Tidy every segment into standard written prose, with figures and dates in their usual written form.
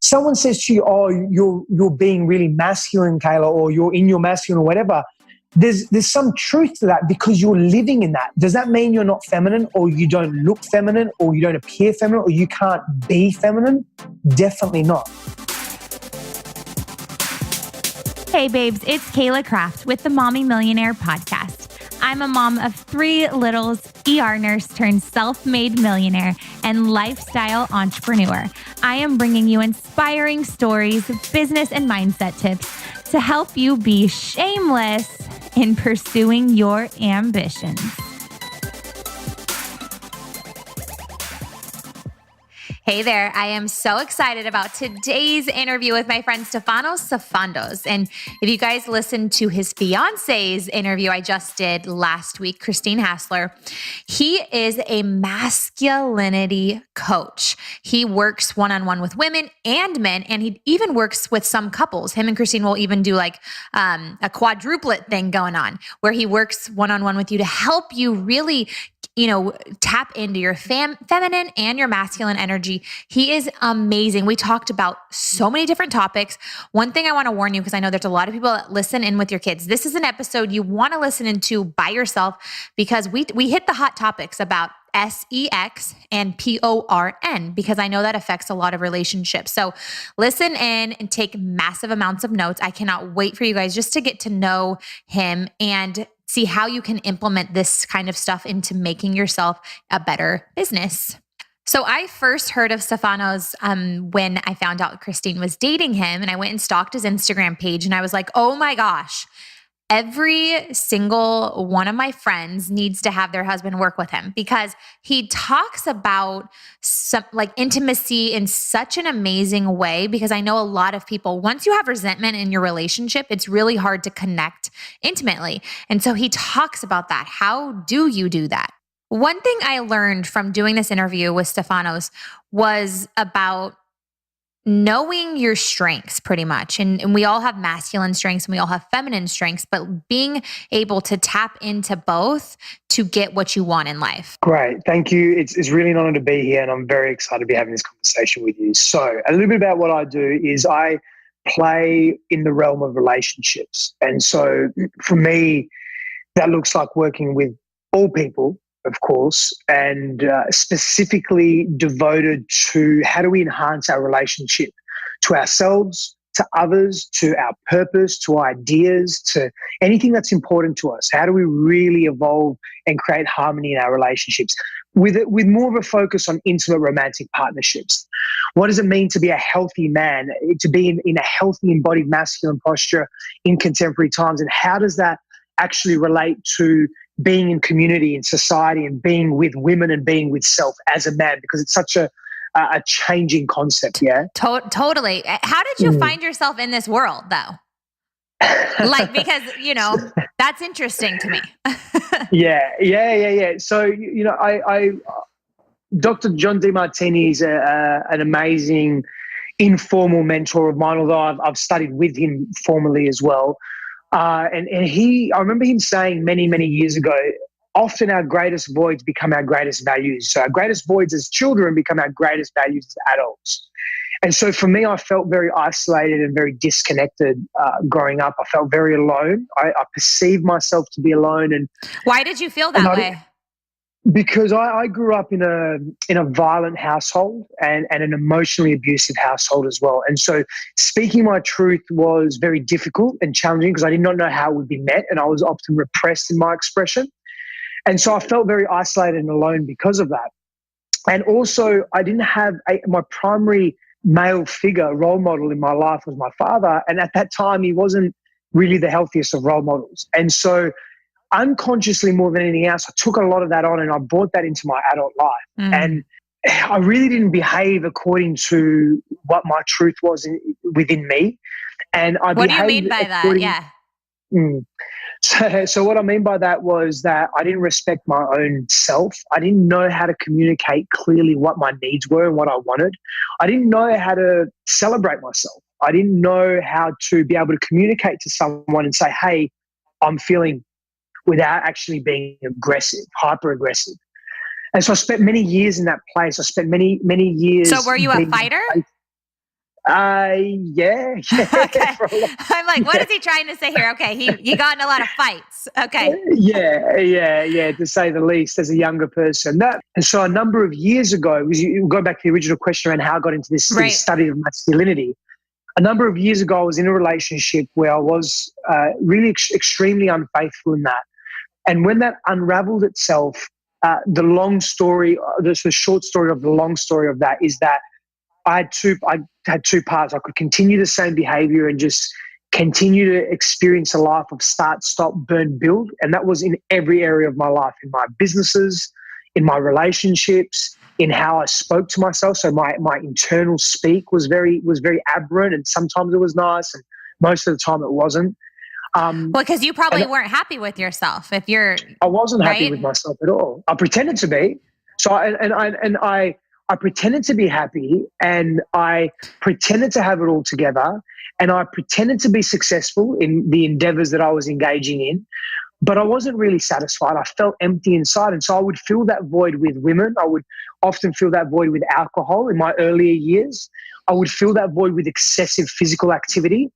someone says to you, oh, you're being really masculine, Cayla, or you're in your masculine or whatever, there's some truth to that because you're living in that. Does that mean you're not feminine, or you don't look feminine, or you don't appear feminine, or you can't be feminine? Definitely not. Hey babes, it's Cayla Craft with the Mommy Millionaire podcast. I'm a mom of 3 littles, ER nurse turned self-made millionaire, and lifestyle entrepreneur. I am bringing you inspiring stories, business and mindset tips to help you be shameless in pursuing your ambitions. Hey there, I am so excited about today's interview with my friend Stefanos Safandos. And if you guys listened to his fiance's interview I just did last week, Christine Hassler, he is a masculinity coach. He works one-on-one with women and men, and he even works with some couples. Him and Christine will even do like a quadruplet thing going on where he works one-on-one with you to help you really tap into your feminine and your masculine energy. He is amazing. We talked about so many different topics. One thing I want to warn you, because I know there's a lot of people that listen in with your kids. This is an episode you want to listen into by yourself because we hit the hot topics about sex and porn, because I know that affects a lot of relationships. So listen in and take massive amounts of notes. I cannot wait for you guys just to get to know him and see how you can implement this kind of stuff into making yourself a better business. So I first heard of Stefanos when I found out Christine was dating him, and I went and stalked his Instagram page, and I was like, oh my gosh, every single one of my friends needs to have their husband work with him, because he talks about some like intimacy in such an amazing way. Because I know a lot of people, once you have resentment in your relationship, it's really hard to connect intimately. And so he talks about that. How do you do that? One thing I learned from doing this interview with Stefanos was about knowing your strengths pretty much. And we all have masculine strengths and we all have feminine strengths, but being able to tap into both to get what you want in life. Great. Thank you. It's really an honor to be here, and I'm very excited to be having this conversation with you. So a little bit about what I do is I play in the realm of relationships. And so for me, that looks like working with all people, of course, and specifically devoted to how do we enhance our relationship to ourselves, to others, to our purpose, to ideas, to anything that's important to us. How do we really evolve and create harmony in our relationships with more of a focus on intimate romantic partnerships? What does it mean to be a healthy man, to be in a healthy embodied masculine posture in contemporary times? And how does that actually relate to being in community, in society, and being with women and being with self as a man, because it's such a changing concept, yeah? Totally. How did you find yourself in this world, though? Because, that's interesting to me. Yeah. So, I Dr. John DeMartini is an amazing informal mentor of mine, although I've studied with him formally as well. And I remember him saying many, many years ago, often our greatest voids become our greatest values. So our greatest voids as children become our greatest values as adults. And so for me, I felt very isolated and very disconnected growing up. I felt very alone. I perceived myself to be alone. And why did you feel that way? Because I grew up in a violent household and an emotionally abusive household as well. And so speaking my truth was very difficult and challenging because I did not know how it would be met, and I was often repressed in my expression. And so I felt very isolated and alone because of that. And also I didn't have my primary male figure, role model in my life was my father. And at that time, he wasn't really the healthiest of role models. And so unconsciously, more than anything else, I took a lot of that on and I brought that into my adult life. And I really didn't behave according to what my truth was within me. And I What do you mean by that? Yeah. So what I mean by that was that I didn't respect my own self. I didn't know how to communicate clearly what my needs were and what I wanted. I didn't know how to celebrate myself. I didn't know how to be able to communicate to someone and say, hey, I'm feeling, without actually being aggressive, hyper aggressive. And so I spent many years in that place. I spent many, many years. So were you a fighter? Yeah. Okay. For a lot. I'm like, what is he trying to say here? Okay, he got in a lot of fights. Okay. Yeah, to say the least, as a younger person. And so a number of years ago, was you go back to the original question around how I got into this Right. study of masculinity. A number of years ago, I was in a relationship where I was really extremely unfaithful in that. And when that unraveled itself, the long story, the short story of the long story of that is that I had two parts. I could continue the same behavior and just continue to experience a life of start, stop, burn, build. And that was in every area of my life, in my businesses, in my relationships, in how I spoke to myself. So my internal speak was very aberrant, and sometimes it was nice, and most of the time it wasn't. Well, because you probably And weren't happy with yourself if you're I wasn't happy with right. myself at all. I pretended to be. So I pretended to be happy, and I pretended to have it all together, and I pretended to be successful in the endeavors that I was engaging in, but I wasn't really satisfied. I felt empty inside. And so I would fill that void with women. I would often fill that void with alcohol in my earlier years. I would fill that void with excessive physical activity.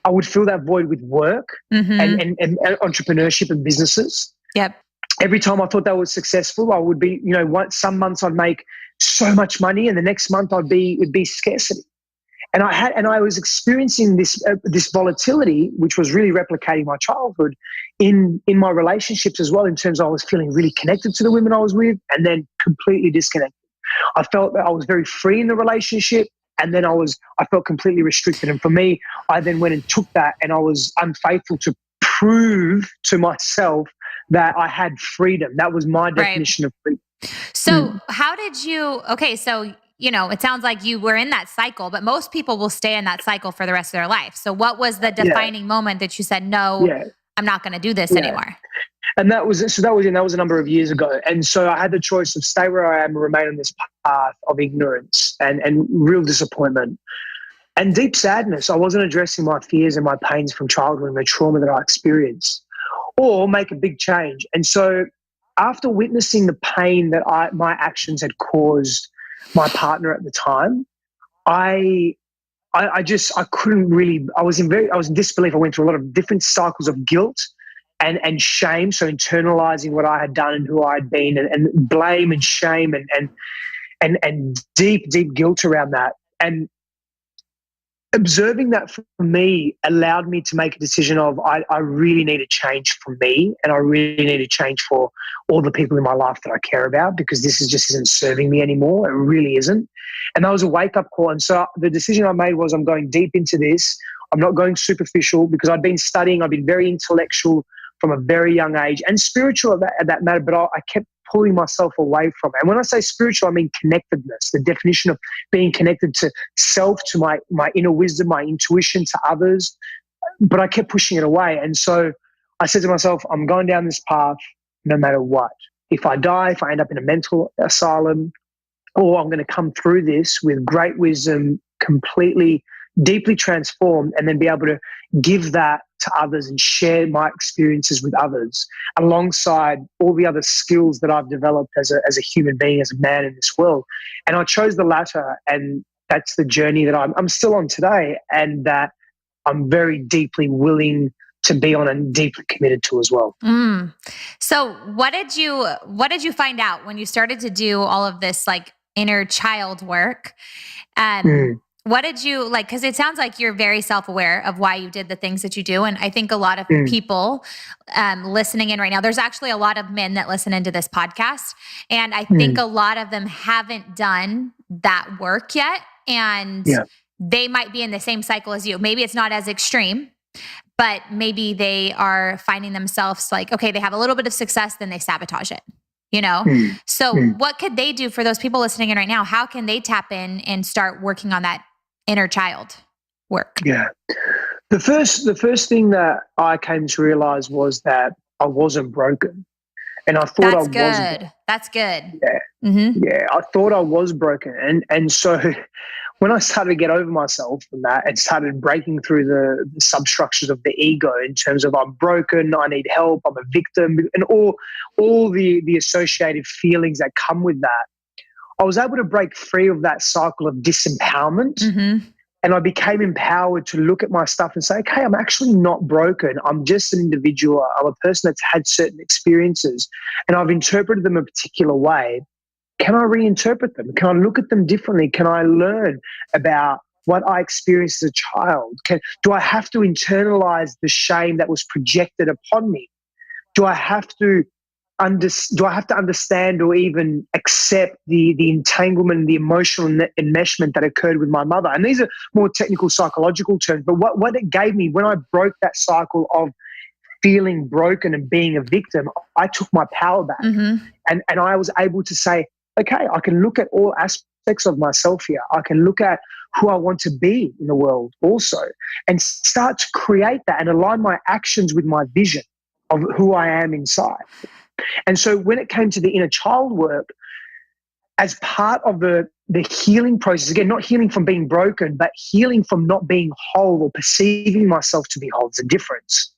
I would fill that void with work Mm-hmm. and entrepreneurship and businesses. Yep. Every time I thought that was successful, I would be, some months I'd make so much money, and the next month it'd be scarcity. And I was experiencing this volatility, which was really replicating my childhood in my relationships as well. In terms of, I was feeling really connected to the women I was with, and then completely disconnected. I felt that I was very free in the relationship, and then I felt completely restricted. And for me, I then went and took that, and I was unfaithful to prove to myself that I had freedom. That was my definition of freedom. So how did you, okay, so, it sounds like you were in that cycle, but most people will stay in that cycle for the rest of their life. So what was the defining moment that you said, no, Yeah. I'm not going to do this Yeah. anymore? And that was a number of years ago. And so I had the choice of stay where I am and remain on this path of ignorance and real disappointment and deep sadness. I wasn't addressing my fears and my pains from childhood and the trauma that I experienced, or make a big change. And so after witnessing the pain that my actions had caused my partner at the time, I couldn't really, I was in disbelief. I went through a lot of different cycles of guilt and shame. So internalizing what I had done and who I had been, and blame and shame and deep guilt around that. And observing that for me allowed me to make a decision of I really need a change for me, and I really need a change for all the people in my life that I care about, because this just isn't serving me anymore. It really isn't. And that was a wake-up call. And so the decision I made was, I'm going deep into this. I'm not going superficial, because I'd been studying. I've been very intellectual from a very young age, and spiritual at that matter, but I kept pulling myself away from it. And when I say spiritual, I mean connectedness, the definition of being connected to self, to my inner wisdom, my intuition, to others. But I kept pushing it away. And so I said to myself, I'm going down this path no matter what. If I die, if I end up in a mental asylum, or I'm going to come through this with great wisdom, completely, deeply transformed, and then be able to give that to others and share my experiences with others alongside all the other skills that I've developed as a human being, as a man in this world. And I chose the latter, and that's the journey that I'm still on today, and that I'm very deeply willing to be on and deeply committed to as well. So what did you find out when you started to do all of this like inner child work? What did you like? Because it sounds like you're very self-aware of why you did the things that you do. And I think a lot of people listening in right now, there's actually a lot of men that listen into this podcast. And I think a lot of them haven't done that work yet. And they might be in the same cycle as you. Maybe it's not as extreme, but maybe they are finding themselves like, okay, they have a little bit of success, then they sabotage it. So what could they do for those people listening in right now? How can they tap in and start working on that inner child work? Yeah. The first thing that I came to realize was that I wasn't broken. And I thought I was. That's good. Yeah. Mm-hmm. Yeah. I thought I was broken. And so when I started to get over myself from that and started breaking through the substructures of the ego in terms of I'm broken, I need help, I'm a victim, and all the associated feelings that come with that, I was able to break free of that cycle of disempowerment And I became empowered to look at my stuff and say, okay, I'm actually not broken. I'm just an individual. I'm a person that's had certain experiences and I've interpreted them a particular way. Can I reinterpret them? Can I look at them differently? Can I learn about what I experienced as a child? Do I have to internalize the shame that was projected upon me? Do I have to understand or even accept the entanglement, the emotional enmeshment that occurred with my mother? And these are more technical psychological terms, but what it gave me when I broke that cycle of feeling broken and being a victim, I took my power back. Mm-hmm. And I was able to say, okay, I can look at all aspects of myself here. I can look at who I want to be in the world also and start to create that and align my actions with my vision of who I am inside. And so when it came to the inner child work, as part of the healing process, again, not healing from being broken, but healing from not being whole or perceiving myself to be whole, there's a difference.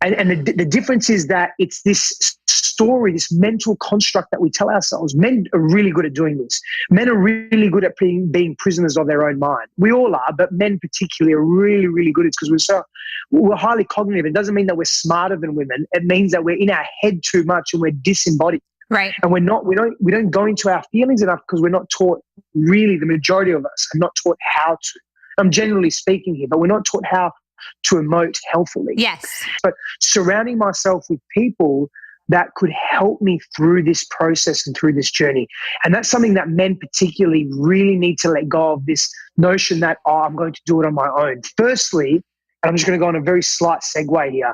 And the difference is that it's this story, this mental construct that we tell ourselves. Men are really good at doing this. Men are really good at being prisoners of their own mind. We all are, but men particularly are really, really good. It's because we're highly cognitive. It doesn't mean that we're smarter than women. It means that we're in our head too much and we're disembodied. Right. And we don't go into our feelings enough because we're not taught, really the majority of us are not taught how to. I'm generally speaking here, but we're not taught how to emote healthily. Yes. But surrounding myself with people that could help me through this process and through this journey. And that's something that men particularly really need to let go of, this notion that, I'm going to do it on my own. Firstly, and I'm just going to go on a very slight segue here,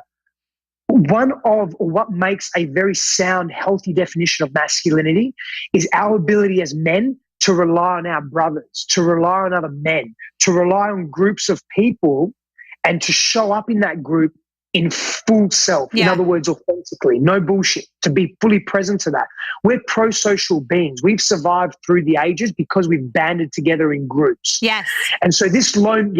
what makes a very sound, healthy definition of masculinity is our ability as men to rely on our brothers, to rely on other men, to rely on groups of people and to show up in that group in full self. Yeah. In other words, authentically, no bullshit, to be fully present to that. We're pro-social beings. We've survived through the ages because we've banded together in groups. Yes. And so this lone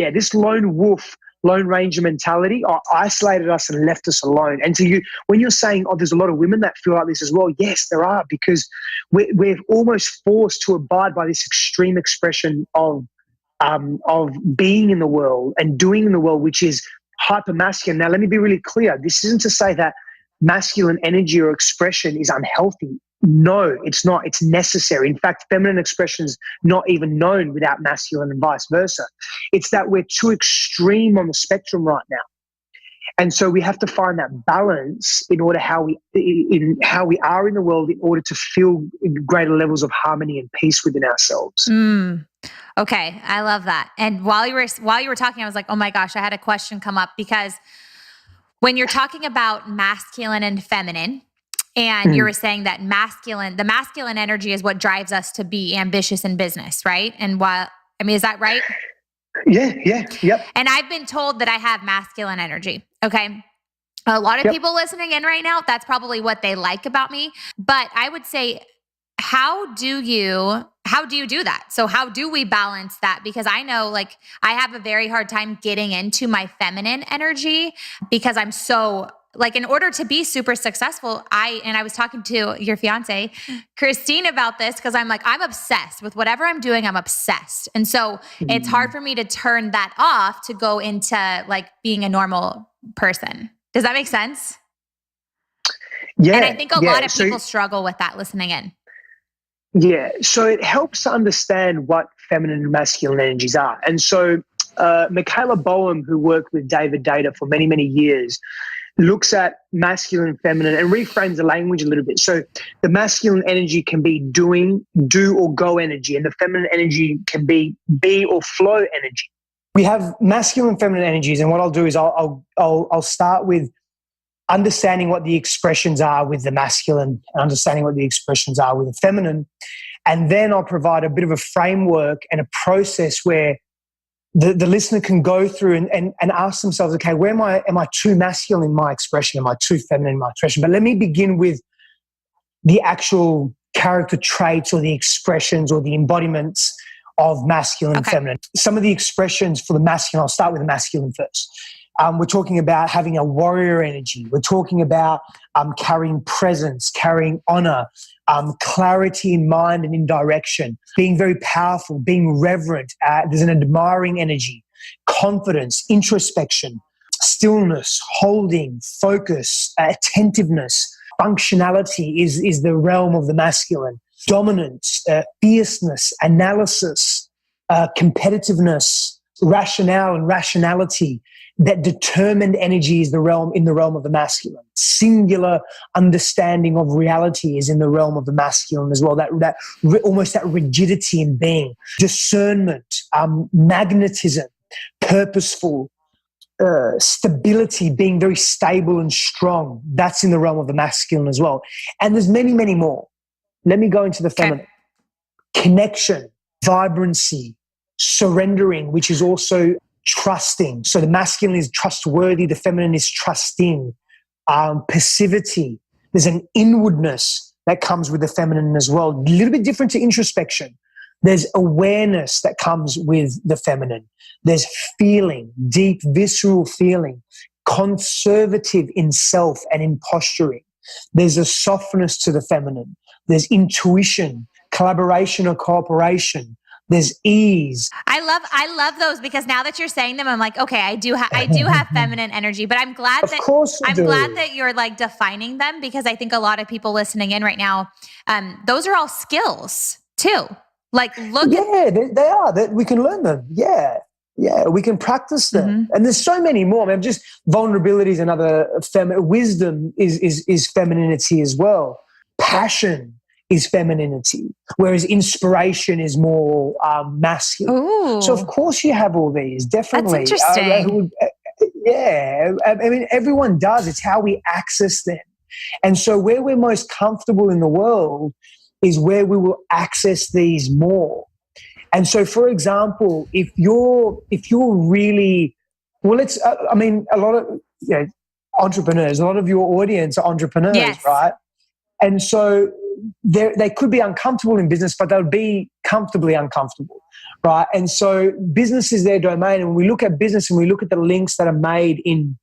wolf, lone ranger mentality isolated us and left us alone. And so when you're saying, there's a lot of women that feel like this as well, yes, there are, because we're almost forced to abide by this extreme expression of being in the world and doing in the world, which is hyper masculine. Now, let me be really clear. This isn't to say that masculine energy or expression is unhealthy. No, it's not. It's necessary. In fact, feminine expression is not even known without masculine and vice versa. It's that we're too extreme on the spectrum right now. And so we have to find that balance in how we are in the world in order to feel greater levels of harmony and peace within ourselves. Okay, I love that. And while you were talking, I was like, oh my gosh, I had a question come up, because when you're talking about masculine and feminine, and you were saying that the masculine energy is what drives us to be ambitious in business, right? And is that right? Yeah, yep. And I've been told that I have masculine energy. Okay. A lot of people listening in right now, that's probably what they like about me. But I would say, how do you do that? So how do we balance that? Because I know, I have a very hard time getting into my feminine energy because I'm so, in order to be super successful, I was talking to your fiance, Christine, about this, because I'm obsessed with whatever I'm doing. I'm obsessed. And so it's hard for me to turn that off to go into being a normal person. Does that make sense? Yeah. And I think a lot of people struggle with that listening in. Yeah. So it helps to understand what feminine and masculine energies are. And so Michaela Boehm, who worked with David Data for many, many years, looks at masculine and feminine and reframes the language a little bit. So the masculine energy can be do or go energy, and the feminine energy can be or flow energy. We have masculine and feminine energies, and what I'll do is I'll start with understanding what the expressions are with the masculine and understanding what the expressions are with the feminine. And then I'll provide a bit of a framework and a process where the listener can go through and ask themselves, okay, where am I too masculine in my expression? Am I too feminine in my expression? But let me begin with the actual character traits or the expressions or the embodiments of masculine and feminine. Some of the expressions for the masculine, I'll start with the masculine first. We're talking about having a warrior energy. We're talking about carrying presence, carrying honor, clarity in mind and in direction, being very powerful, being reverent. There's an admiring energy, confidence, introspection, stillness, holding, focus, attentiveness, functionality is the realm of the masculine. Dominance, fierceness, analysis, competitiveness, rationale and rationality. That determined energy is in the realm of the masculine. Singular understanding of reality is in the realm of the masculine as well. Almost that rigidity in being, discernment, magnetism, purposeful, stability, being very stable and strong. That's in the realm of the masculine as well. And there's many, many more. Let me go into the feminine. Connection, vibrancy, surrendering, which is also trusting. So the masculine is trustworthy, the feminine is trusting. Passivity. There's an inwardness that comes with the feminine as well. A little bit different to introspection. There's awareness that comes with the feminine. There's feeling, deep, visceral feeling, conservative in self and in posturing. There's a softness to the feminine. There's intuition, collaboration or cooperation. There's ease. I love those, because now that you're saying them, I'm like, okay, I do have feminine energy, but I'm glad that you're like defining them, because I think a lot of people listening in right now, those are all skills too. Like, they are. We can learn them. Yeah, we can practice them, and there's so many more. I mean, just vulnerabilities and other wisdom is femininity as well. Passion is femininity, whereas inspiration is more masculine. Ooh. So of course you have all these, definitely. That's interesting. I mean, everyone does. It's how we access them. And so where we're most comfortable in the world is where we will access these more. And so, for example, if you're really, well, a lot of entrepreneurs, a lot of your audience are entrepreneurs, yes. Right? And so they could be uncomfortable in business, but they'll be comfortably uncomfortable, right? And so business is their domain. And when we look at business and we look at the links that are made in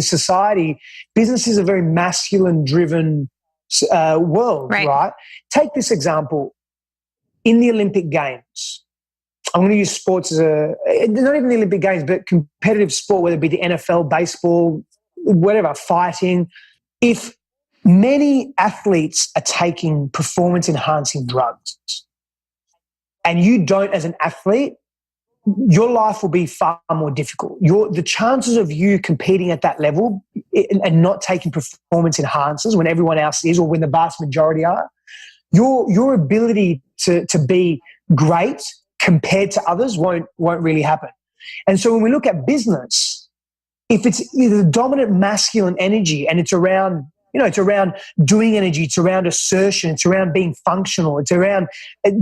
society, business is a very masculine-driven world, right? Take this example. In the Olympic Games, I'm going to use sports as not even the Olympic Games, but competitive sport, whether it be the NFL, baseball, whatever, fighting. If many athletes are taking performance-enhancing drugs and you don't as an athlete, your life will be far more difficult. The chances of you competing at that level and not taking performance enhancers when everyone else is, or when the vast majority are, your ability to be great compared to others won't really happen. And so when we look at business, if it's the dominant masculine energy and it's around doing energy, it's around assertion, it's around being functional, it's around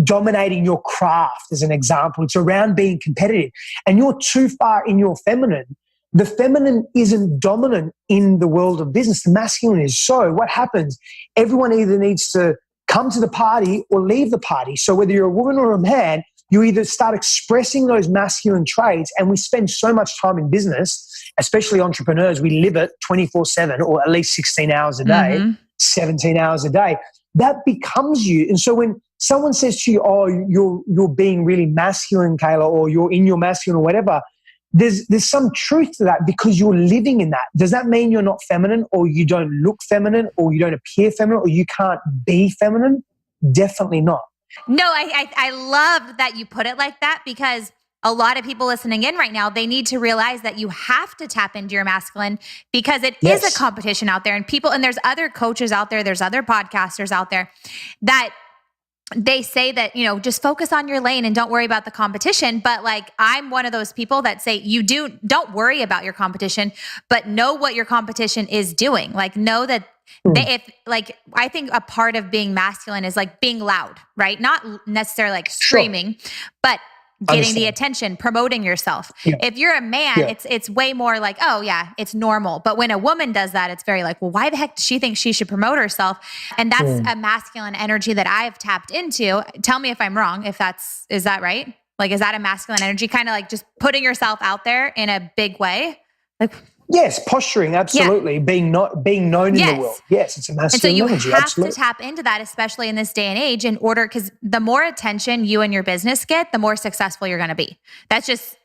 dominating your craft as an example, it's around being competitive, and you're too far in your feminine, the feminine isn't dominant in the world of business, the masculine is. So what happens? Everyone either needs to come to the party or leave the party. So whether you're a woman or a man, you either start expressing those masculine traits, and we spend so much time in business, especially entrepreneurs, we live it 24/7 or at least 16 hours a day, 17 hours a day. That becomes you. And so when someone says to you, oh, you're being really masculine, Cayla, or you're in your masculine or whatever, there's some truth to that because you're living in that. Does that mean you're not feminine, or you don't look feminine, or you don't appear feminine, or you can't be feminine? Definitely not. No, I love that you put it like that, because a lot of people listening in right now, they need to realize that you have to tap into your masculine, because it is a competition out there, and there's other coaches out there, there's other podcasters out there that they say that, just focus on your lane and don't worry about the competition. But like, I'm one of those people that say don't worry about your competition, but know what your competition is doing. Like, know that I think a part of being masculine is like being loud, right? Not necessarily like screaming, but getting the attention, promoting yourself. Yeah. If you're a man, it's way more like, oh yeah, it's normal. But when a woman does that, it's very like, well, why the heck does she think she should promote herself? And that's a masculine energy that I've tapped into. Tell me if I'm wrong, is that right? Like, is that a masculine energy? Kind of like just putting yourself out there in a big way? Like, yes, posturing, absolutely. Being known in the world. Yes, it's a and so masculine you energy. have Absolutely. to tap into that, especially in this day and age, in order, because the more attention you and your business get, the more successful you're going to be. That's just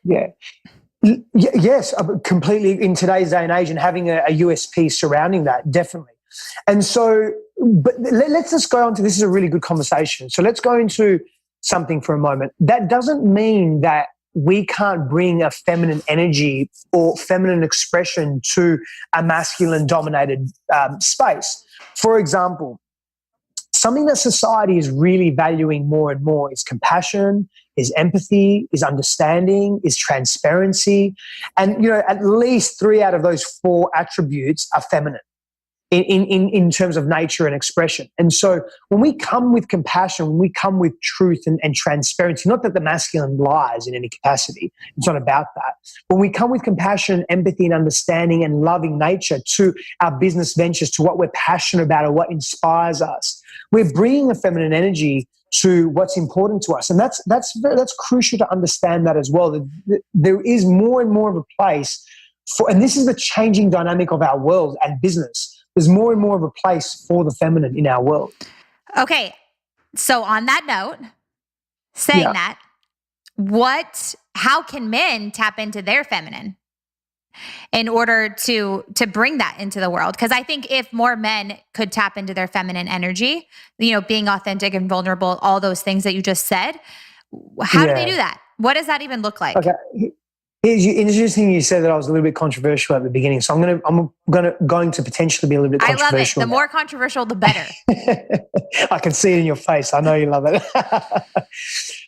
Yes, completely in today's day and age, and having a USP surrounding that, definitely. And so, but let's just go on to, this is a really good conversation. So let's go into something for a moment. That doesn't mean that we can't bring a feminine energy or feminine expression to a masculine dominated space. For example, something that society is really valuing more and more is compassion, is empathy, is understanding, is transparency. And, at least 3 out of those 4 attributes are feminine in terms of nature and expression. And so when we come with compassion, when we come with truth and transparency, not that the masculine lies in any capacity, it's not about that. When we come with compassion, empathy, and understanding and loving nature to our business ventures, to what we're passionate about or what inspires us, we're bringing a feminine energy to what's important to us. And that's crucial to understand that as well. There is more and more of a place for, and this is the changing dynamic of our world and business. There's more and more of a place for the feminine in our world. okay. So on that note, saying that, how can men tap into their feminine in order to bring that into the world? Because I think if more men could tap into their feminine energy, being authentic and vulnerable, all those things that you just said, how do they do that? What does that even look like? Okay. It's interesting you said that I was a little bit controversial at the beginning, so I'm going to potentially be a little bit controversial. I love it. The more controversial, the better. I can see it in your face. I know you love it.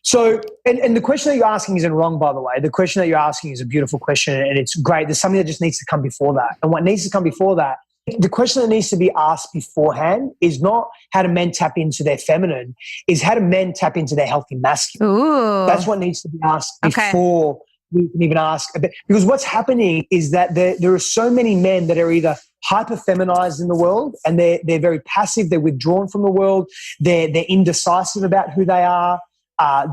So, and the question that you're asking isn't wrong, by the way. The question that you're asking is a beautiful question, and it's great. There's something that just needs to come before that. And what needs to come before that, the question that needs to be asked beforehand is not how do men tap into their feminine, is how do men tap into their healthy masculine. Ooh. That's what needs to be asked before we can even ask. Because what's happening is that there are so many men that are either hyper feminized in the world, and they're very passive, they're withdrawn from the world, they're indecisive about who they are.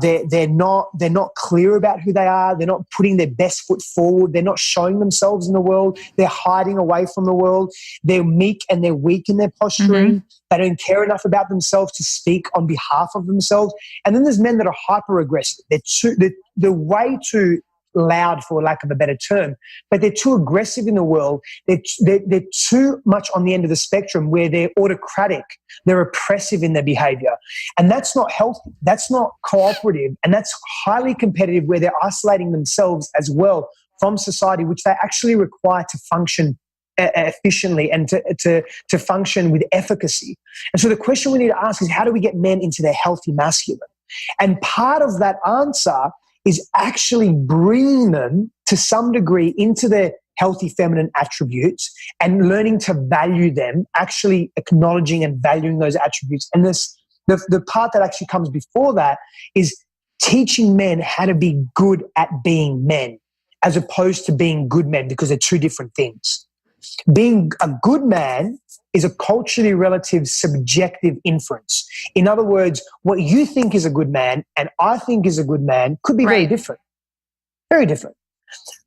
They're not clear about who they are. They're not putting their best foot forward. They're not showing themselves in the world. They're hiding away from the world. They're meek and they're weak in their posturing. Mm-hmm. They don't care enough about themselves to speak on behalf of themselves. And then there's men that are hyper aggressive. They're way too loud, for lack of a better term, but they're too aggressive in the world. They're too much on the end of the spectrum where they're autocratic, they're oppressive in their behavior. And that's not healthy, that's not cooperative, and that's highly competitive, where they're isolating themselves as well from society, which they actually require to function efficiently and to function with efficacy. And so the question we need to ask is, how do we get men into their healthy masculine? And part of that answer is actually bringing them to some degree into their healthy feminine attributes and learning to value them, actually acknowledging and valuing those attributes. And the part that actually comes before that is teaching men how to be good at being men, as opposed to being good men, because they're 2 different things. Being a good man is a culturally relative subjective inference. In other words, what you think is a good man and I think is a good man could be very different. Very different.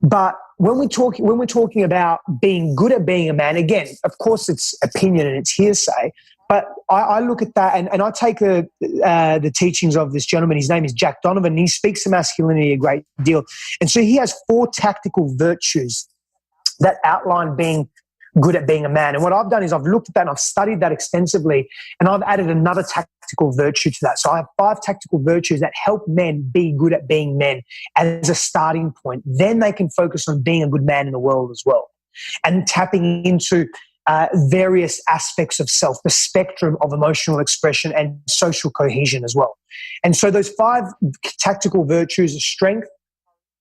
But when we're talking about being good at being a man, again, of course it's opinion and it's hearsay, but I look at that and I take the teachings of this gentleman. His name is Jack Donovan, and he speaks to masculinity a great deal. And so he has 4 tactical virtues that outline being good at being a man. And what I've done is I've looked at that and I've studied that extensively, and I've added another tactical virtue to that. So I have 5 tactical virtues that help men be good at being men as a starting point. Then they can focus on being a good man in the world as well, and tapping into various aspects of self, the spectrum of emotional expression and social cohesion as well. And so those 5 tactical virtues are strength,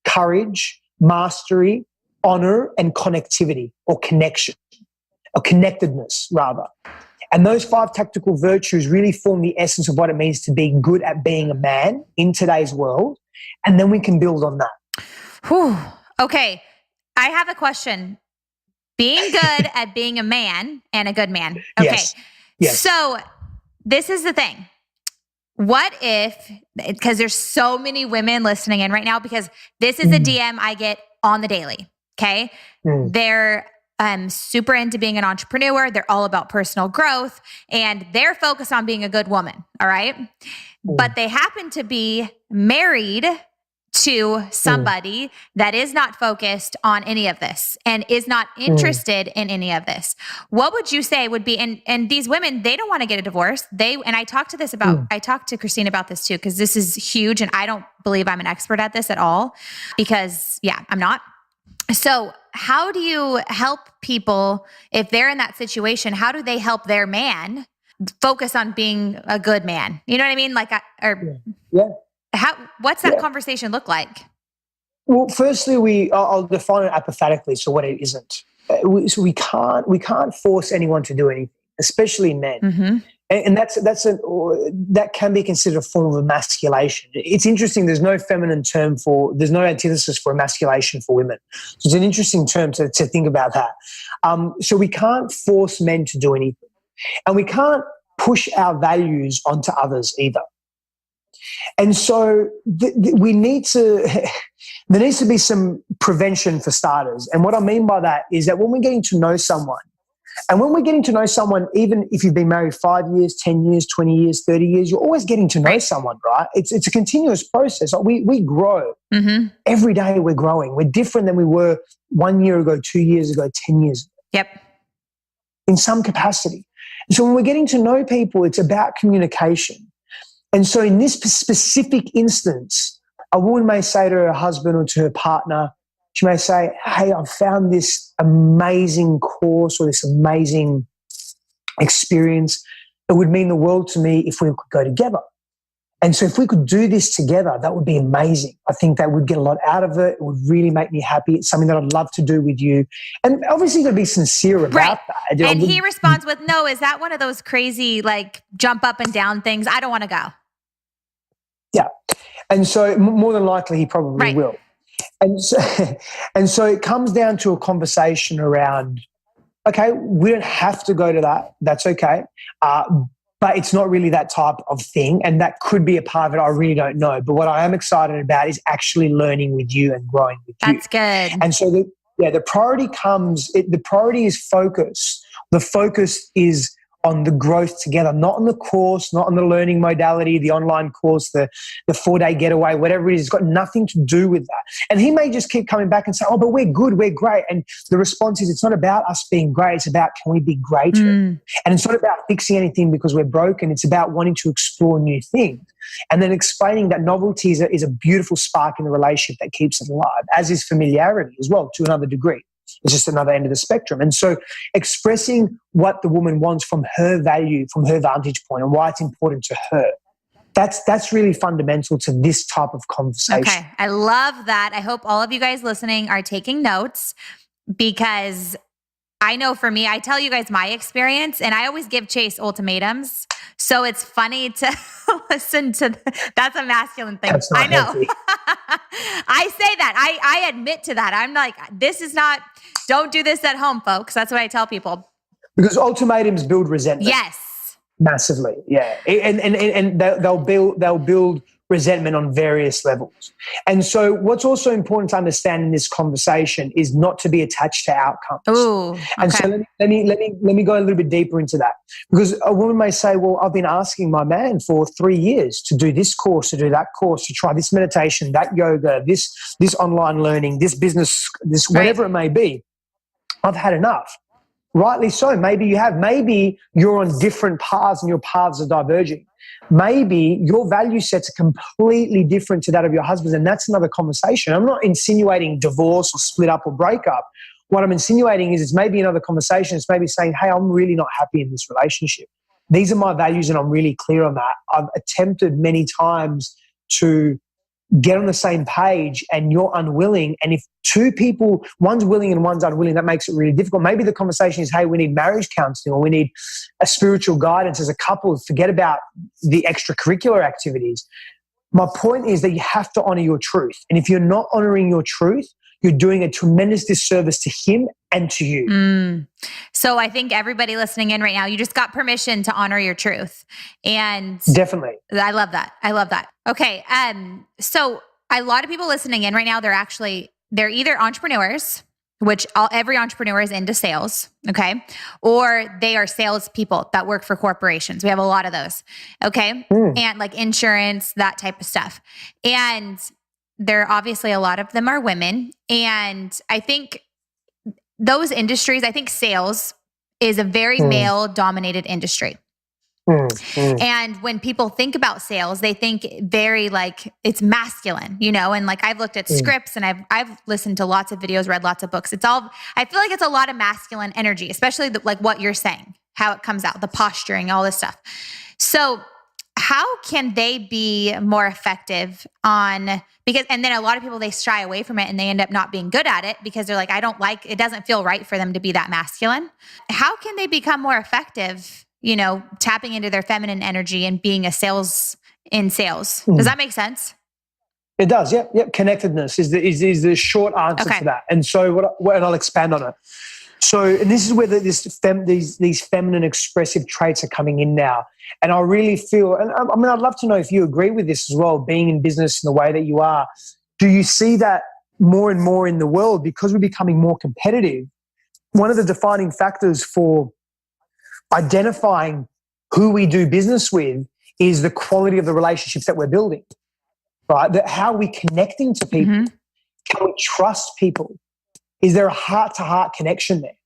courage, mastery, honor, and connectivity, or connection, or connectedness rather. And those 5 tactical virtues really form the essence of what it means to be good at being a man in today's world. And then we can build on that. Whew. Okay. I have a question. Being good at being a man and a good man. Okay. Yes. So this is the thing. What if, because there's so many women listening in right now, because this is a DM I get on the daily. Okay. Mm. They're super into being an entrepreneur. They're all about personal growth and they're focused on being a good woman. All right. But they happen to be married to somebody that is not focused on any of this and is not interested in any of this. What would you say would be, and these women, they don't want to get a divorce. And I talked to Christine about this too, because this is huge. And I don't believe I'm an expert at this at all because I'm not. So how do you help people if they're in that situation? How do they help their man focus on being a good man? You know what I mean? What's that conversation look like? Well, firstly, I'll define it apathetically. So what it isn't. So we can't force anyone to do anything, especially men. Mm-hmm. And that can be considered a form of emasculation. It's interesting. There's no antithesis for emasculation for women. So it's an interesting term to think about that. So we can't force men to do anything, and we can't push our values onto others either. And so we need to. There needs to be some prevention for starters. And what I mean by that is that when we're getting to know someone. And when we're getting to know someone, even if you've been married 5 years, 10 years, 20 years, 30 years, you're always getting to know someone, right? It's a continuous process. We grow. Mm-hmm. Every day we're growing. We're different than we were 1 year ago, 2 years ago, 10 years ago. Yep. In some capacity. So when we're getting to know people, it's about communication. And so in this specific instance, a woman may say to her husband or to her partner, she may say, hey, I've found this amazing course or this amazing experience. It would mean the world to me if we could go together. And so if we could do this together, that would be amazing. I think that would get a lot out of it. It would really make me happy. It's something that I'd love to do with you. And obviously to be sincere about that. And he responds with, no, is that one of those crazy, like, jump up and down things? I don't want to go. Yeah. And so more than likely he probably will. And so it comes down to a conversation around, okay, we don't have to go to that. That's okay. But it's not really that type of thing. And that could be a part of it. I really don't know. But what I am excited about is actually learning with you and growing with you. That's good. And so the priority the priority is focus. The focus is on the growth together, not on the course, not on the learning modality, the online course, the 4-day getaway, whatever it is. It's got nothing to do with that. And he may just keep coming back and say, oh, but we're good, we're great. And the response is, it's not about us being great. It's about, can we be greater? And it's not about fixing anything because we're broken. It's about wanting to explore new things. And then explaining that novelty is a beautiful spark in the relationship that keeps it alive, as is familiarity as well, to another degree. It's just another end of the spectrum. And so expressing what the woman wants from her value, from her vantage point, and why it's important to her, that's really fundamental to this type of conversation. Okay. I love that. I hope all of you guys listening are taking notes, because I know for me, I tell you guys my experience, and I always give Chase ultimatums. So it's funny to listen to that's a masculine thing. I know. I say that. I admit to that. I'm like, don't do this at home, folks. That's what I tell people. Because ultimatums build resentment. Yes. Massively. Yeah. And they'll build resentment on various levels. And so what's also important to understand in this conversation is not to be attached to outcomes. Ooh, okay. And so let me go a little bit deeper into that, because a woman may say, well, I've been asking my man for 3 years to do this course, to do that course, to try this meditation, that yoga, this online learning, this business, this whatever it may be. I've had enough. Rightly so. Maybe you have. Maybe you're on different paths and your paths are diverging. Maybe your value sets are completely different to that of your husband's, and that's another conversation. I'm not insinuating divorce or split up or break up. What I'm insinuating is it's maybe another conversation. It's maybe saying, hey, I'm really not happy in this relationship. These are my values and I'm really clear on that. I've attempted many times to get on the same page and you're unwilling. And if two people, one's willing and one's unwilling, that makes it really difficult. Maybe the conversation is, hey, we need marriage counseling, or we need a spiritual guidance as a couple. Forget about the extracurricular activities. My point is that you have to honor your truth. And if you're not honoring your truth, you're doing a tremendous disservice to him and to you. So I think everybody listening in right now, you just got permission to honor your truth. And definitely. I love that. I love that. Okay. So a lot of people listening in right now, they're either entrepreneurs which every entrepreneur is into sales, okay? Or they are salespeople that work for corporations. We have a lot of those, okay? And like insurance, that type of stuff. And there obviously a lot of them are women. And I think those industries, I think sales is a very male-dominated industry. And when people think about sales, they think very like it's masculine, and like I've looked at scripts and I've listened to lots of videos, read lots of books. I feel like it's a lot of masculine energy, especially like what you're saying, how it comes out, the posturing, all this stuff. So how can they be more effective and then a lot of people, they shy away from it and they end up not being good at it because they're like, it doesn't feel right for them to be that masculine. How can they become more effective, tapping into their feminine energy and being Does that make sense? It does. Yep. Connectedness is the short answer to that. And so and I'll expand on it. So, and this is where these feminine expressive traits are coming in now. And I really feel, and I mean, I'd love to know if you agree with this as well, being in business in the way that you are. Do you see that more and more in the world because we're becoming more competitive? One of the defining factors for identifying who we do business with is the quality of the relationships that we're building, right? How are we connecting to people? Can we trust people? Is there a heart-to-heart connection there?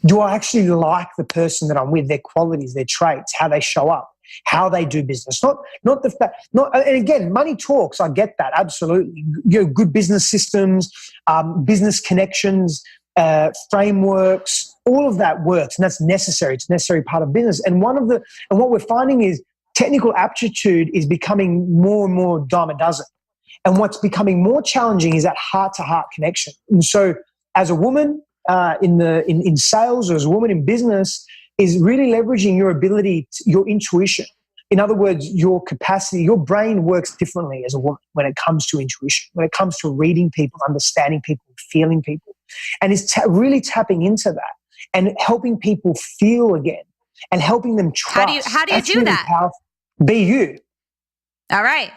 Do I actually like the person that I'm with, their qualities, their traits, how they show up, how they do business? Not the fact. And again, money talks. I get that absolutely. Good business systems, business connections, frameworks, all of that works, and that's necessary. It's a necessary part of business. And what we're finding is technical aptitude is becoming more and more dime a dozen. And what's becoming more challenging is that heart-to-heart connection. And so, as a woman in sales, or as a woman in business, is really leveraging your ability, your intuition. In other words, your capacity, your brain works differently as a woman when it comes to intuition, when it comes to reading people, understanding people, feeling people. And it's really tapping into that and helping people feel again and helping them trust. How do you do really that? Powerful. Be you. All right.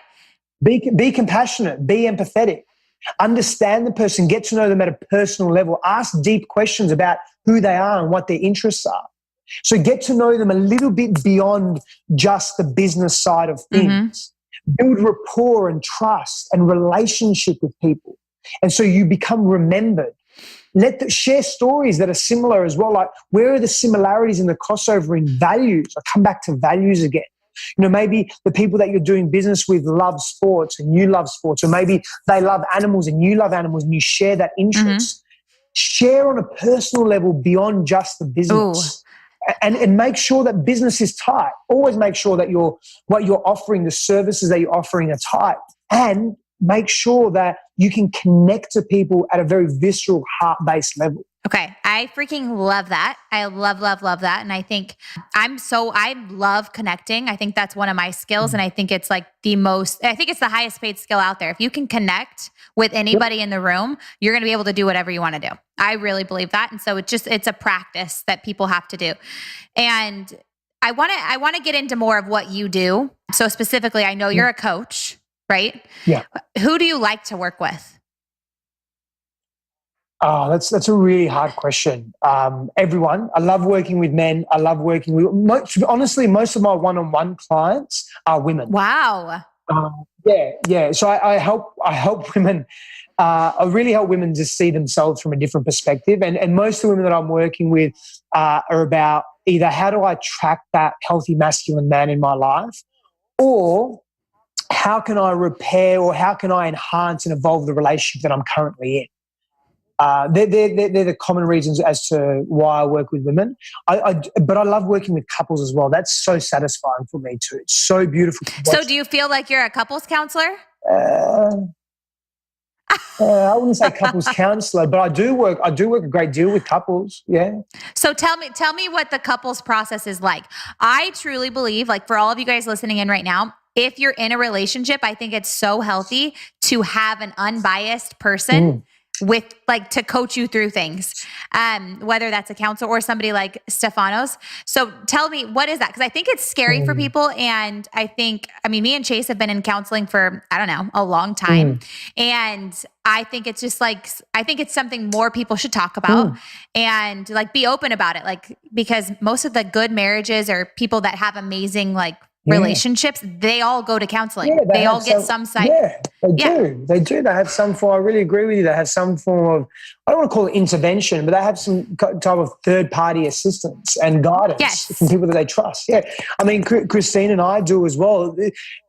Be compassionate. Be empathetic. Understand the person. Get to know them at a personal level. Ask deep questions about who they are and what their interests are. So get to know them a little bit beyond just the business side of things. Build rapport and trust and relationship with people. And so you become remembered. Share stories that are similar as well. Like, where are the similarities and the crossover in values? I come back to values again. Maybe the people that you're doing business with love sports and you love sports, or maybe they love animals and you love animals and you share that interest. Share on a personal level beyond just the business. And make sure that business is tight. Always make sure that what you're offering, the services that you're offering are tight. And make sure that you can connect to people at a very visceral, heart-based level. Okay. I freaking love that. I love, love, love that. And I think I love connecting. I think that's one of my skills. And I think it's like I think it's the highest paid skill out there. If you can connect with anybody in the room, you're going to be able to do whatever you want to do. I really believe that. And so it's a practice that people have to do. And I want to get into more of what you do. So specifically, I know you're a coach, right? Yeah. Who do you like to work with? Oh, that's a really hard question. Everyone. I love working with men. I love working with, honestly, most of my one-on-one clients are women. Wow. Yeah. So I help women. I really help women just see themselves from a different perspective. And most of the women that I'm working with are about either how do I attract that healthy masculine man in my life, or how can I repair or how can I enhance and evolve the relationship that I'm currently in. They're the common reasons as to why I work with women. But I love working with couples as well. That's so satisfying for me too. It's so beautiful. So do you feel like you're a couples counselor? I wouldn't say couples counselor, but I do work a great deal with couples. Yeah. So tell me what the couples process is like. I truly believe, like, for all of you guys listening in right now, if you're in a relationship, I think it's so healthy to have an unbiased person with like to coach you through things, whether that's a counselor or somebody like Stefanos. So tell me, what is that? Because I think it's scary for people. And me and Chase have been in counseling for, I don't know, a long time. And I think it's just like, I think it's something more people should talk about and like be open about it. Like, because most of the good marriages or people that have amazing like relationships, they all go to counseling. Yeah, they all get some side. Yeah, they do. They have some form, I really agree with you. They have some form of, I don't want to call it intervention, but they have some type of third-party assistance and guidance from people that they trust. Yeah. I mean, Christine and I do as well.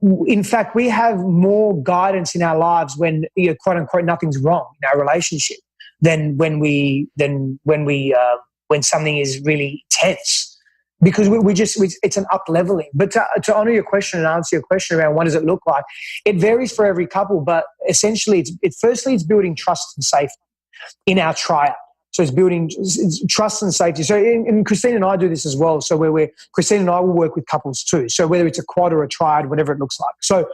In fact, we have more guidance in our lives when, quote unquote, nothing's wrong in our relationship than when something is really tense. Because it's an up leveling. But to honor your question and answer your question around what does it look like, it varies for every couple. But essentially, it's building trust and safety in our triad. So it's building trust and safety. So and Christine and I do this as well. So Christine and I will work with couples too. So whether it's a quad or a triad, whatever it looks like. So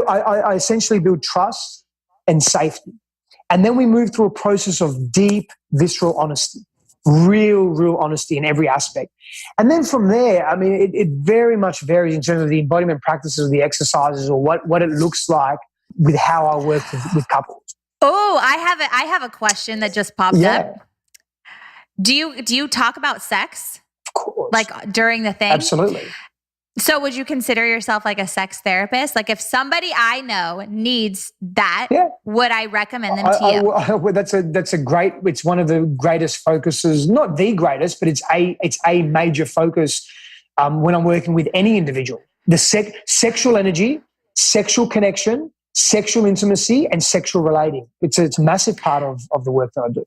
I essentially build trust and safety, and then we move through a process of deep visceral honesty. Real honesty in every aspect. And then from there, I mean, it very much varies in terms of the embodiment practices, the exercises, or what it looks like with how I work with couples. Oh, I have a question that just popped up. Do you talk about sex? Of course. Like during the thing? Absolutely. So would you consider yourself like a sex therapist? Like if somebody I know needs that, would I recommend them to you? That's a great, it's one of the greatest focuses, not the greatest, but it's a major focus when I'm working with any individual. The sexual energy, sexual connection, sexual intimacy, and sexual relating. It's a massive part of the work that I do.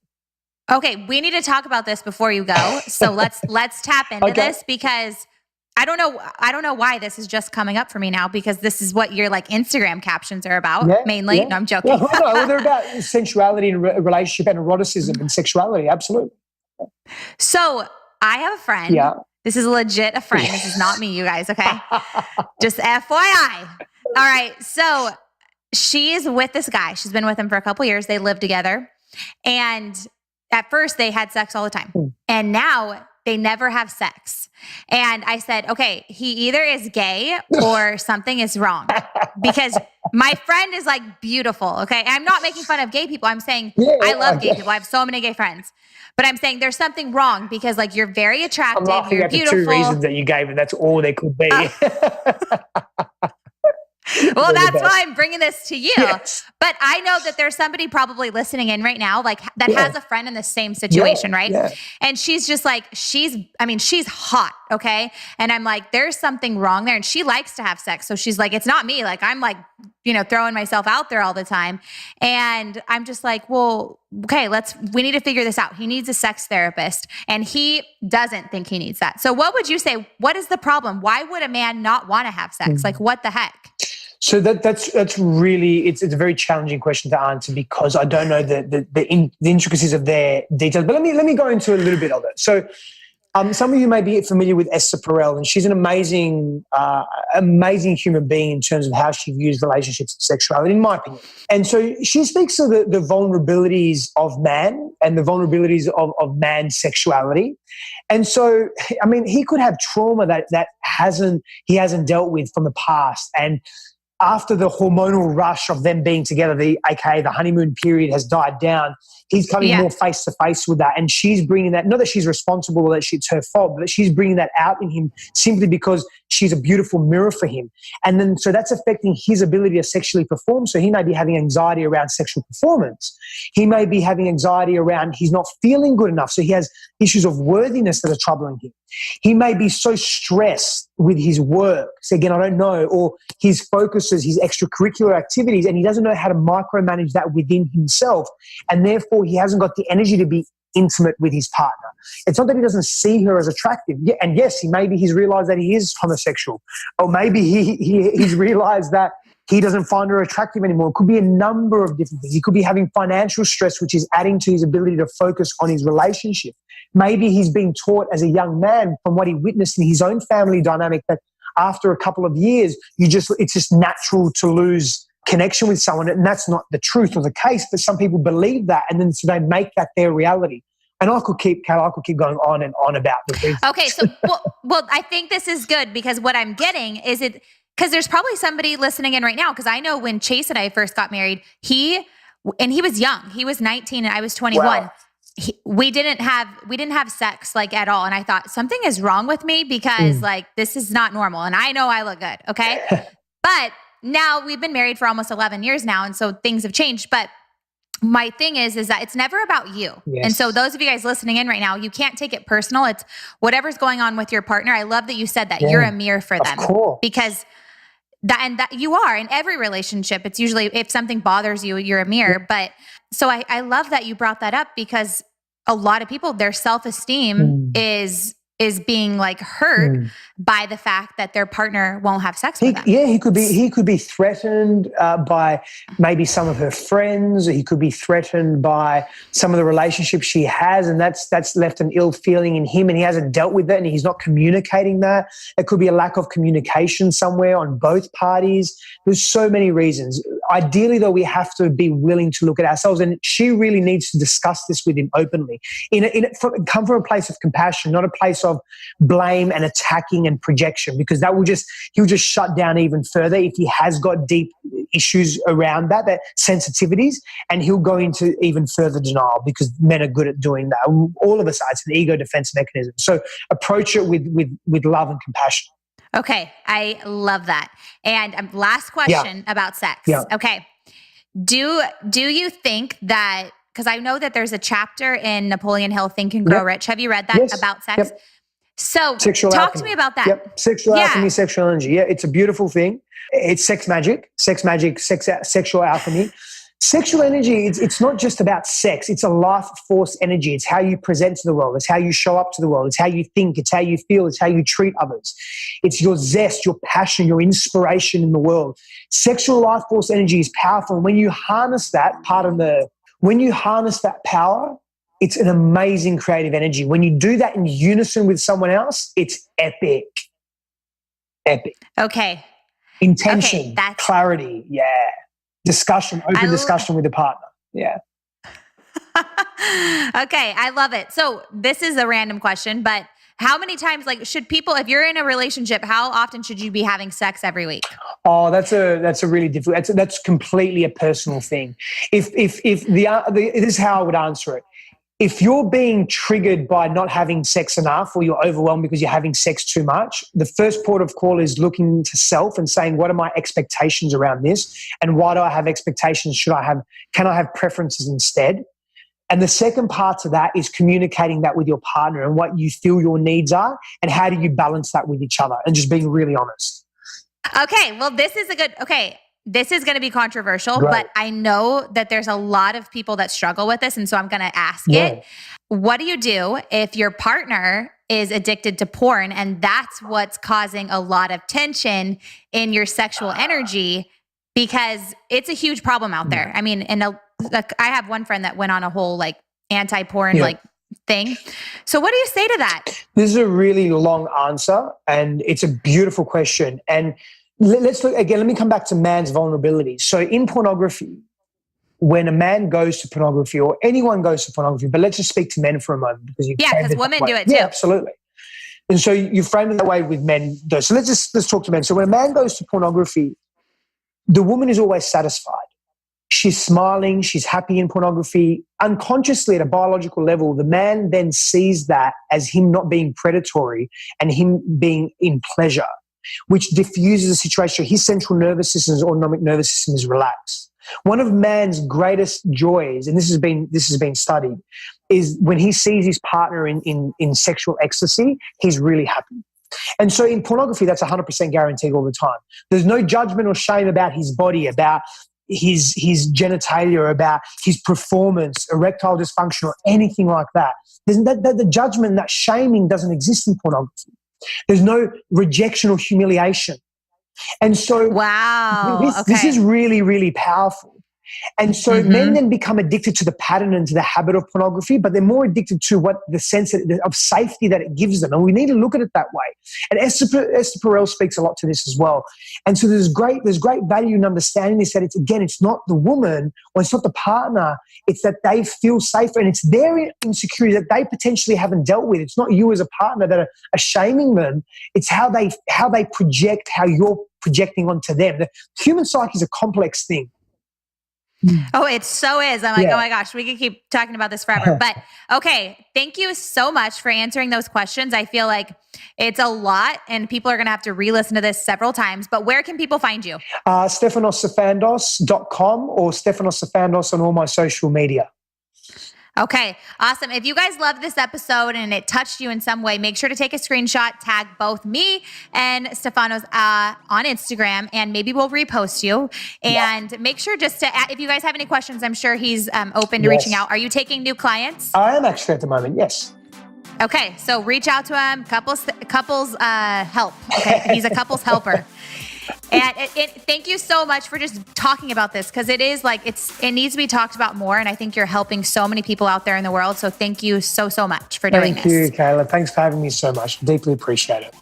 Okay, we need to talk about this before you go. So let's tap into this, because I don't know why this is just coming up for me now, because this is what your like Instagram captions are about mainly. Yeah. No, I'm joking. Well, they're about sensuality and relationship and eroticism and sexuality. Absolutely. So I have a friend. Yeah. This is legit a friend. This is not me, you guys. Okay. Just FYI. All right. So she is with this guy. She's been with him for a couple years. They live together. And at first they had sex all the time. And now they never have sex. And I said, okay, he either is gay or something is wrong, because my friend is like beautiful. Okay. I'm not making fun of gay people. I'm saying I love gay people. I have so many gay friends, but I'm saying there's something wrong, because like you're very attractive. I'm laughing you're at beautiful. The two reasons that you gave, and that's all they could be. Well, that's why I'm bringing this to you. Yes. But I know that there's somebody probably listening in right now, like that has a friend in the same situation, right? Yeah. And she's just like, she's hot, okay? And I'm like, there's something wrong there. And she likes to have sex. So she's like, it's not me. Like, I'm like, throwing myself out there all the time. And I'm just like, well, okay, we need to figure this out. He needs a sex therapist, and he doesn't think he needs that. So what would you say? What is the problem? Why would a man not want to have sex? Like, what the heck? So that's really, it's a very challenging question to answer, because I don't know the intricacies of their details. But let me go into a little bit of it. So some of you may be familiar with Esther Perel, and she's an amazing human being in terms of how she views relationships and sexuality, in my opinion. And so she speaks of the vulnerabilities of man and the vulnerabilities of man's sexuality. And so, I mean, he could have trauma that he hasn't dealt with from the past. And after the hormonal rush of them being together, aka the honeymoon period has died down, he's coming more face to face with that. And she's bringing that, not that she's responsible or that it's her fault, but that she's bringing that out in him simply because she's a beautiful mirror for him. And then, so that's affecting his ability to sexually perform. So he may be having anxiety around sexual performance. He may be having anxiety around he's not feeling good enough. So he has issues of worthiness that are troubling him. He may be so stressed with his work. So again, I don't know, or his focuses, his extracurricular activities, and he doesn't know how to micromanage that within himself. And therefore, he hasn't got the energy to be intimate with his partner. It's not that he doesn't see her as attractive. Yeah, and yes, he's realized that he is homosexual. Or maybe he's realized that he doesn't find her attractive anymore. It could be a number of different things. He could be having financial stress, which is adding to his ability to focus on his relationship. Maybe he's being taught as a young man from what he witnessed in his own family dynamic that after a couple of years, it's just natural to lose connection with someone, and that's not the truth or the case, but some people believe that, and then so they make that their reality. And I could keep going on and on about the reasons. Okay, so well, I think this is good because what I'm getting is because there's probably somebody listening in right now, because I know when Chase and I first got married, he was young. He was 19 and I was 21. Wow. We didn't have sex like at all. And I thought something is wrong with me because like, this is not normal. And I know I look good. Okay. But now we've been married for almost 11 years now. And so things have changed. But my thing is that it's never about you. Yes. And so those of you guys listening in right now, you can't take it personal. It's whatever's going on with your partner. I love that you said that you're a mirror for them, because that you are in every relationship. It's usually if something bothers you, you're a mirror. Yeah. But so I love that you brought that up, because a lot of people, their self-esteem is being like hurt by the fact that their partner won't have sex with them. Yeah, he could be threatened by maybe some of her friends. He could be threatened by some of the relationships she has, and that's left an ill feeling in him, and he hasn't dealt with it, and he's not communicating that. It could be a lack of communication somewhere on both parties. There's so many reasons. Ideally, though, we have to be willing to look at ourselves, and she really needs to discuss this with him openly. Come from a place of compassion, not a place of blame and attacking and projection, because he'll just shut down even further if he has got deep issues around that sensitivities, and he'll go into even further denial, because men are good at doing that. All of us are. It's an ego defense mechanism. So approach it with love and compassion. Okay, I love that. And last question about sex. Yeah. Okay, do you think that, because I know that there's a chapter in Napoleon Hill, Think and Grow Rich. Have you read that about sex? Yep. So sexual talk alchemy. To me about that. Yep. Sexual alchemy, sexual energy. Yeah, it's a beautiful thing. It's sexual alchemy. Sexual energy, it's not just about sex. It's a life force energy. It's how you present to the world. It's how you show up to the world. It's how you think. It's how you feel. It's how you treat others. It's your zest, your passion, your inspiration in the world. Sexual life force energy is powerful. And when you harness that, when you harness that power, it's an amazing creative energy. When you do that in unison with someone else, it's epic. Epic. Okay. Intention, clarity, discussion, open discussion with the partner. Yeah. Okay, I love it. So this is a random question, but how many times, should people, if you're in a relationship, how often should you be having sex every week? Oh, that's a really difficult. That's completely a personal thing. This is how I would answer it. If you're being triggered by not having sex enough, or you're overwhelmed because you're having sex too much, the first port of call is looking to self and saying, what are my expectations around this? And why do I have expectations? Can I have preferences instead? And the second part to that is communicating that with your partner and what you feel your needs are, and how do you balance that with each other, and just being really honest. Okay. Well, this is going to be controversial, but I know that there's a lot of people that struggle with this. And so I'm going to ask it. What do you do if your partner is addicted to porn, and that's what's causing a lot of tension in your sexual energy? Because it's a huge problem out there. I mean, I have one friend that went on a whole anti-porn thing. So what do you say to that? This is a really long answer, and it's a beautiful question. And let's look again. Let me come back to man's vulnerability. So in pornography, when a man goes to pornography, or anyone goes to pornography, but let's just speak to men for a moment, because women do it too. Yeah, absolutely. And so you frame it that way with men. So let's talk to men. So when a man goes to pornography, the woman is always satisfied. She's smiling. She's happy in pornography. Unconsciously, at a biological level, the man then sees that as him not being predatory and him being in pleasure, which diffuses the situation. His central nervous system, his autonomic nervous system, is relaxed. One of man's greatest joys, and this has been studied, is when he sees his partner in sexual ecstasy, he's really happy. And so in pornography, that's 100% guaranteed all the time. There's no judgment or shame about his body, about his genitalia, about his performance, erectile dysfunction, or anything like that. The judgment, that shaming doesn't exist in pornography. There's no rejection or humiliation. And so wow, this is really, really powerful. And so men then become addicted to the pattern and to the habit of pornography, but they're more addicted to what the sense of safety that it gives them. And we need to look at it that way. And Esther Perel speaks a lot to this as well. And so there's great value in understanding this, that it's not the woman or it's not the partner, it's that they feel safer and it's their insecurity that they potentially haven't dealt with. It's not you as a partner that are shaming them. It's how they project, how you're projecting onto them. The human psyche is a complex thing. Oh, it so is. I'm like, oh my gosh, we could keep talking about this forever. But okay, thank you so much for answering those questions. I feel like it's a lot and people are going to have to re-listen to this several times. But where can people find you? StefanosSafandos.com or Stefanos on all my social media. Okay, awesome. If you guys loved this episode and it touched you in some way, make sure to take a screenshot, tag both me and Stefanos on Instagram, and maybe we'll repost you. And make sure just to, if you guys have any questions, I'm sure he's open to reaching out. Are you taking new clients? I am actually at the moment, yes. Okay, so reach out to him. Couples help. Okay, he's a couples helper. And thank you so much for just talking about this, because it is like it needs to be talked about more, and I think you're helping so many people out there in the world. So thank you so much for doing this. Thank you, Cayla. Thanks for having me so much. Deeply appreciate it.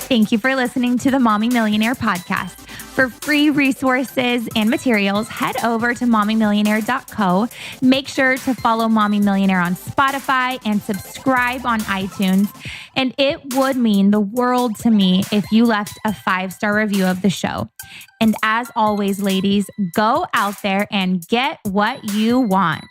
Thank you for listening to the Mommy Millionaire podcast. For free resources and materials, head over to mommymillionaire.co. Make sure to follow Mommy Millionaire on Spotify and subscribe on iTunes. And it would mean the world to me if you left a 5-star review of the show. And as always, ladies, go out there and get what you want.